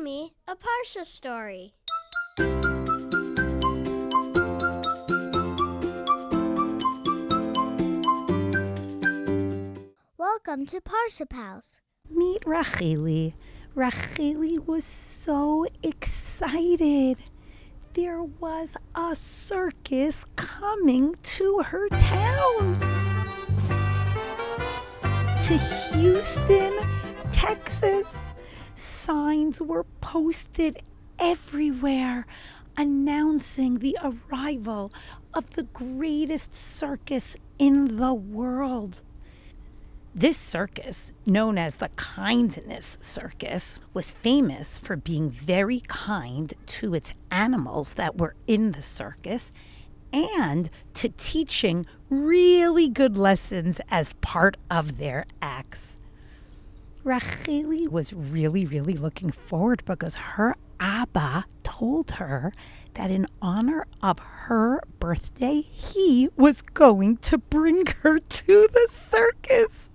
me a Parsha story. Welcome to Parsha House. Meet Racheli. Racheli was so excited. There was a circus coming to her town. To Houston, Texas. Signs were posted everywhere announcing the arrival of the greatest circus in the world. This circus, known as the Kindness Circus, was famous for being very kind to its animals that were in the circus and to teaching really good lessons as part of their acts. Racheli was really looking forward because her Abba told her that in honor of her birthday, he was going to bring her to the circus.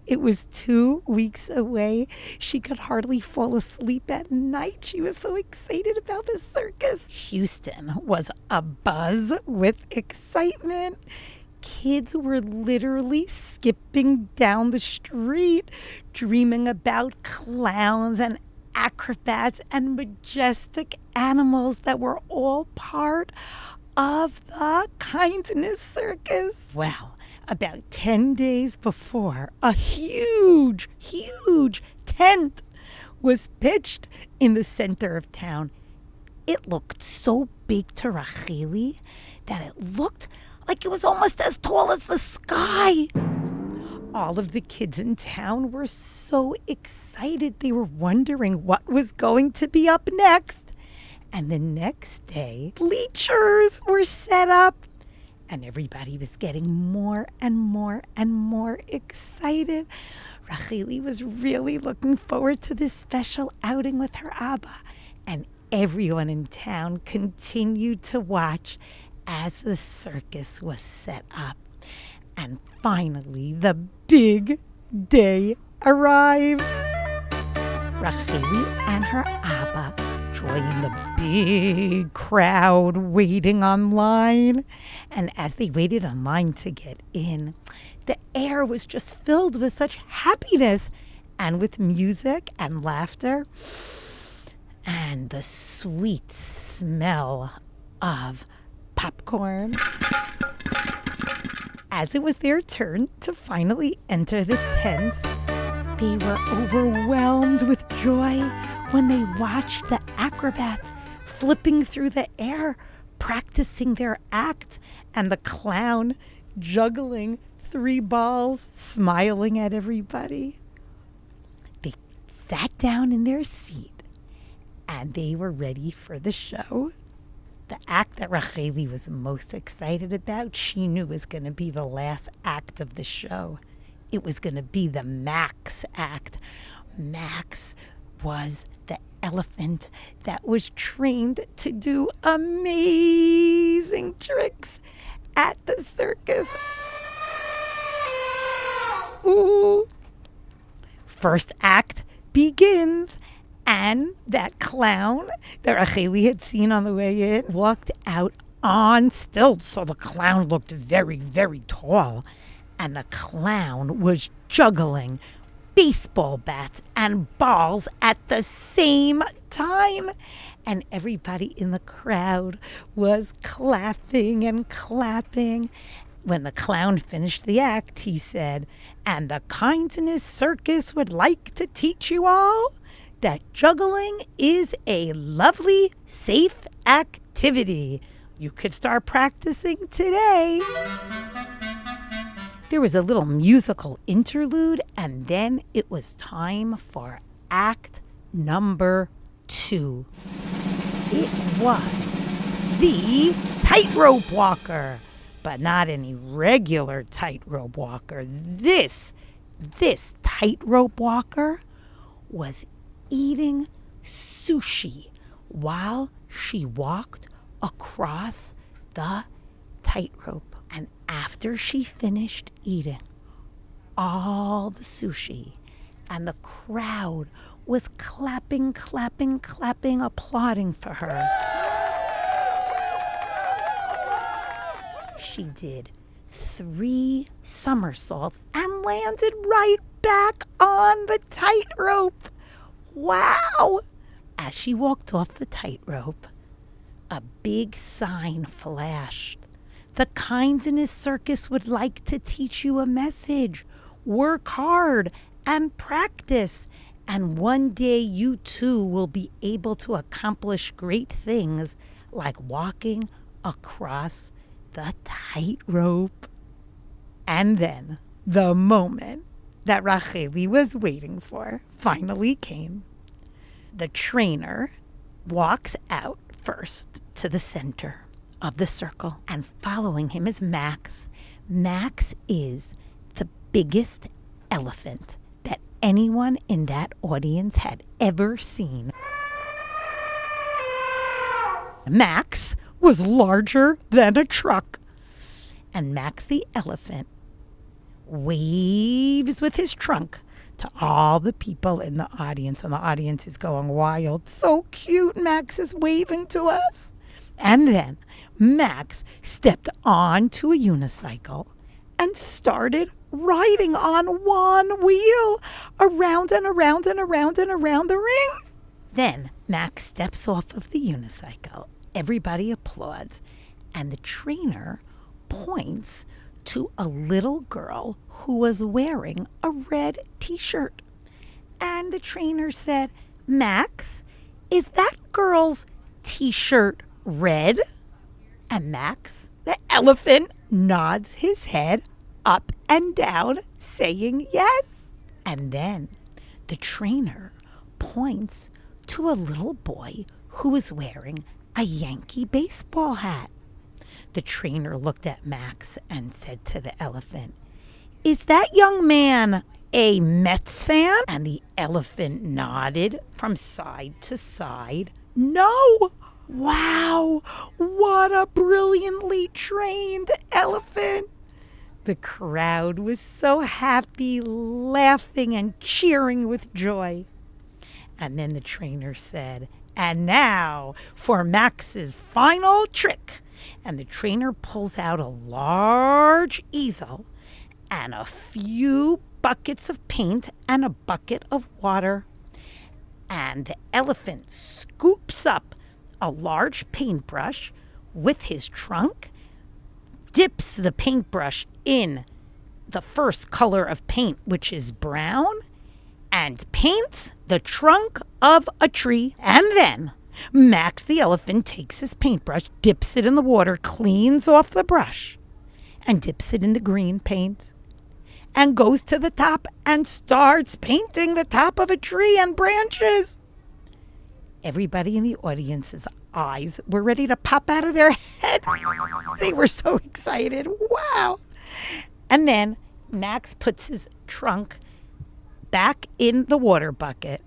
It was 2 weeks away. She could hardly fall asleep at night. She was so excited about the circus. Houston was abuzz with excitement. Kids were literally skipping down the street, dreaming about clowns and acrobats and majestic animals that were all part of the Kindness Circus. Well, about 10 days before, a huge tent was pitched in the center of town. It looked so big to Racheli that it looked like it was almost as tall as the sky. All of the kids in town were so excited. They were wondering what was going to be up next. And the next day, bleachers were set up. And everybody was getting more and more excited. Racheli was really looking forward to this special outing with her Abba. And everyone in town continued to watch as the circus was set up. And finally, the big day arrived. Racheli and her Abba joined the big crowd waiting online. And as they waited online to get in, the air was just filled with such happiness and with music and laughter and the sweet smell of popcorn. As it was their turn to finally enter the tent, they were overwhelmed with joy when they watched the acrobats flipping through the air, practicing their act, and the clown juggling 3 balls, smiling at everybody. They sat down in their seat, and they were ready for the show. The act that Racheli was most excited about, she knew was going to be the last act of the show. It was going to be the Max act. Max was the elephant that was trained to do amazing tricks at the circus. Ooh. First act begins. And that clown that Racheli had seen on the way in walked out on stilts. So the clown looked very tall. And the clown was juggling baseball bats and balls at the same time. And everybody in the crowd was clapping and clapping. When the clown finished the act, he said, "And the Kindness Circus would like to teach you all that juggling is a lovely, safe activity. You could start practicing today." There was a little musical interlude, and then it was time for act number 2. It was the tightrope walker, but not any regular tightrope walker. This tightrope walker was eating sushi while she walked across the tightrope. And after she finished eating all the sushi and the crowd was clapping, applauding for her. She did 3 somersaults and landed right back on the tightrope. Wow! As she walked off the tightrope, a big sign flashed. The Kindness Circus would like to teach you a message. Work hard and practice, and one day you too will be able to accomplish great things like walking across the tightrope. And then the moment that Racheli was waiting for finally came. The trainer walks out first to the center of the circle, and following him is Max. Max is the biggest elephant that anyone in that audience had ever seen. Max was larger than a truck, and Max the elephant waves with his trunk to all the people in the audience, and the audience is going wild. So cute, Max is waving to us. And then Max stepped onto a unicycle and started riding on one wheel around and around and around and around the ring. Then Max steps off of the unicycle. Everybody applauds, and the trainer points to a little girl who was wearing a red t-shirt. And the trainer said, "Max, is that girl's t-shirt red?" And Max, the elephant, nods his head up and down, saying yes. And then the trainer points to a little boy who is wearing a Yankee baseball hat. The trainer looked at Max and said to the elephant, "Is that young man a Mets fan?" And the elephant nodded from side to side. "No." Wow, what a brilliantly trained elephant. The crowd was so happy, laughing and cheering with joy. And then the trainer said, "And now for Max's final trick." And the trainer pulls out a large easel and a few buckets of paint and a bucket of water. And the elephant scoops up a large paintbrush with his trunk, dips the paintbrush in the first color of paint, which is brown, and paints the trunk of a tree. And then Max the elephant takes his paintbrush, dips it in the water, cleans off the brush, and dips it in the green paint, and goes to the top and starts painting the top of a tree and branches. Everybody in the audience's eyes were ready to pop out of their head. They were so excited. Wow. And then Max puts his trunk back in the water bucket,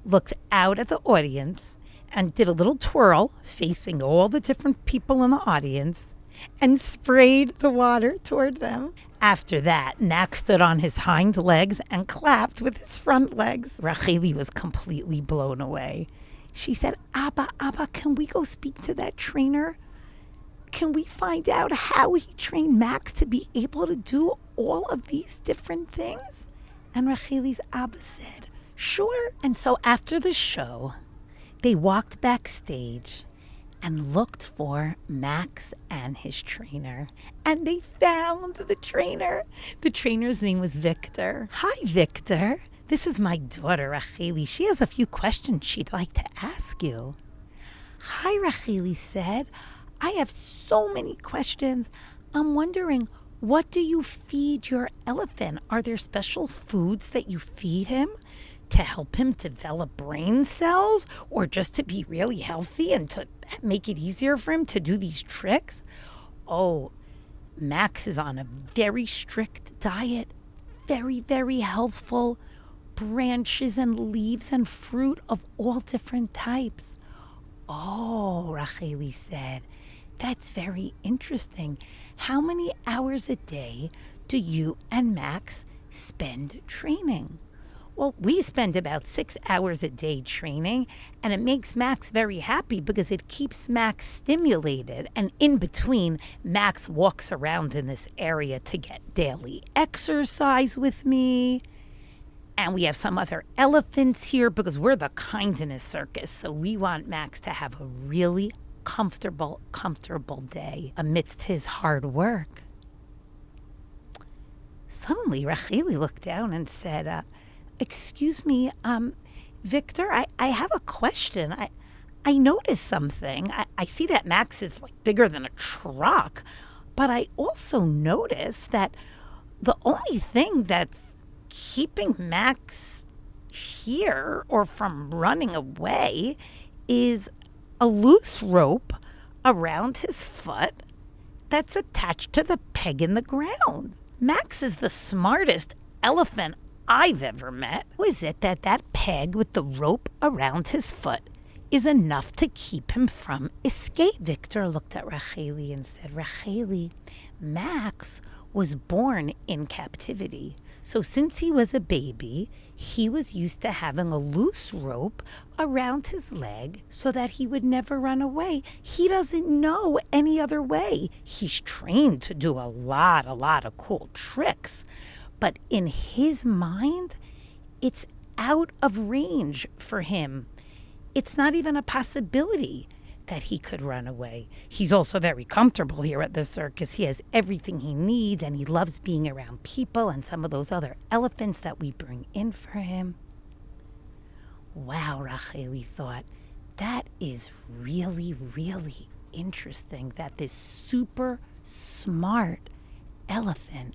looked out at the audience, and did a little twirl facing all the different people in the audience and sprayed the water toward them. After that, Max stood on his hind legs and clapped with his front legs. Racheli was completely blown away. She said, Abba, can we go speak to that trainer? Can we find out how he trained Max to be able to do all of these different things?" And Racheli's Abba said, "Sure." And so after the show, they walked backstage and looked for Max and his trainer. And they found the trainer. The trainer's name was Victor. "Hi, Victor. This is my daughter, Racheli. She has a few questions she'd like to ask you." "Hi," Racheli said. "I have so many questions. I'm wondering, what do you feed your elephant? Are there special foods that you feed him to help him develop brain cells, or just to be really healthy and to make it easier for him to do these tricks?" "Oh, Max is on a very strict diet, very, very healthful, branches and leaves and fruit of all different types." "Oh," Racheli said, "that's very interesting. How many hours a day do you and Max spend training?" Well, we spend about 6 hours a day training, and it makes Max very happy because it keeps Max stimulated. And in between, Max walks around in this area to get daily exercise with me. And we have some other elephants here because we're the kindness circus. So we want Max to have a really comfortable day amidst his hard work. Suddenly, Racheli looked down and said, excuse me, Victor, I have a question. I noticed something. I see that Max is like bigger than a truck, but I also noticed that the only thing that's keeping Max here or from running away is a loose rope around his foot that's attached to the peg in the ground. Max is the smartest elephant I've ever met. How is it that peg with the rope around his foot is enough to keep him from escape? Victor looked at Racheli and said, Racheli, Max was born in captivity. So since he was a baby, he was used to having a loose rope around his leg so that he would never run away. He doesn't know any other way. He's trained to do a lot of cool tricks. But in his mind, it's out of range for him. It's not even a possibility that he could run away. He's also very comfortable here at the circus. He has everything he needs, and he loves being around people and some of those other elephants that we bring in for him. Wow, Racheli thought, that is really interesting that this super smart elephant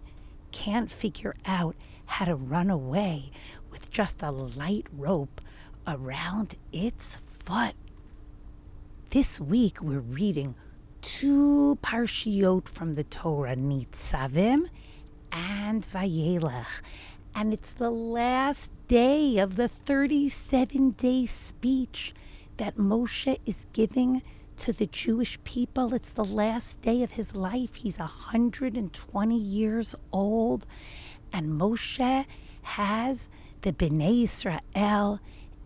can't figure out how to run away with just a light rope around its foot. This week we're reading 2 parshiot from the Torah, Nitzavim and Vayelech. And it's the last day of the 37-day speech that Moshe is giving to the Jewish people. It's the last day of his life. He's 120 years old. And Moshe has the Bnei Israel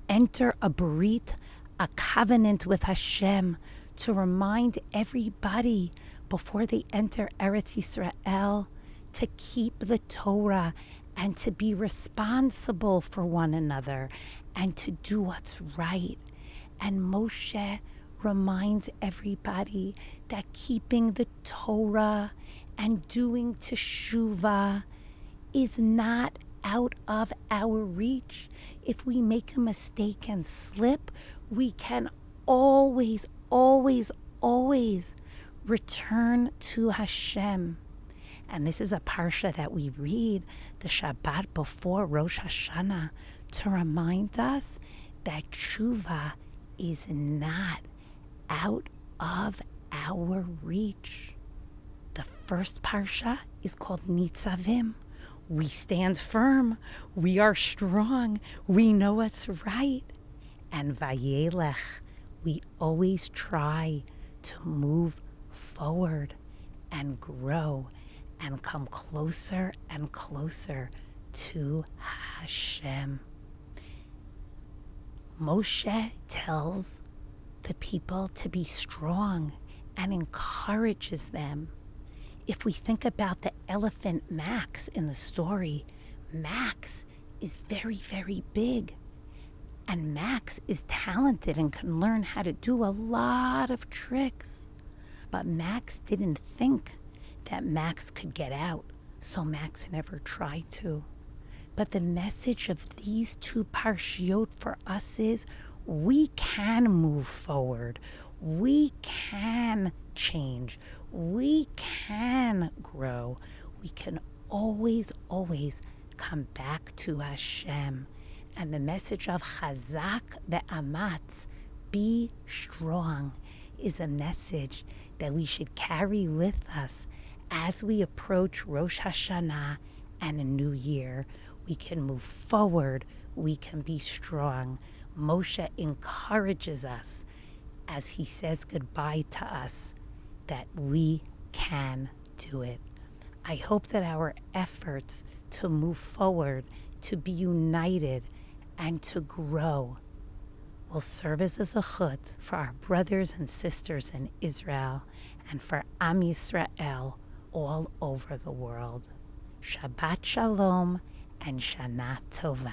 enter a brit, a covenant with Hashem, to remind everybody before they enter Eretz Yisrael to keep the Torah and to be responsible for one another and to do what's right. And Moshe reminds everybody that keeping the Torah and doing teshuvah is not out of our reach. If we make a mistake and slip, we can always return to Hashem. And this is a parsha that we read the Shabbat before Rosh Hashanah to remind us that teshuvah is not out of our reach. The first parsha is called Nitzavim. We stand firm. We are strong. We know what's right. And Vayeilech, we always try to move forward and grow and come closer and closer to Hashem. Moshe tells the people to be strong and encourages them. If we think about the elephant Max in the story, Max is very big. And Max is talented and can learn how to do a lot of tricks. But Max didn't think that Max could get out, so Max never tried to. But the message of these 2 parshiot for us is we can move forward. We can change. We can grow. We can always come back to Hashem. And the message of Chazak ve'amatz, be strong, is a message that we should carry with us as we approach Rosh Hashanah and a new year. We can move forward. We can be strong. Moshe encourages us as he says goodbye to us that we can do it. I hope that our efforts to move forward to be united and to grow will serve as a zechut for our brothers and sisters in Israel and for Am Yisrael all over the world. Shabbat Shalom and Shana Tova.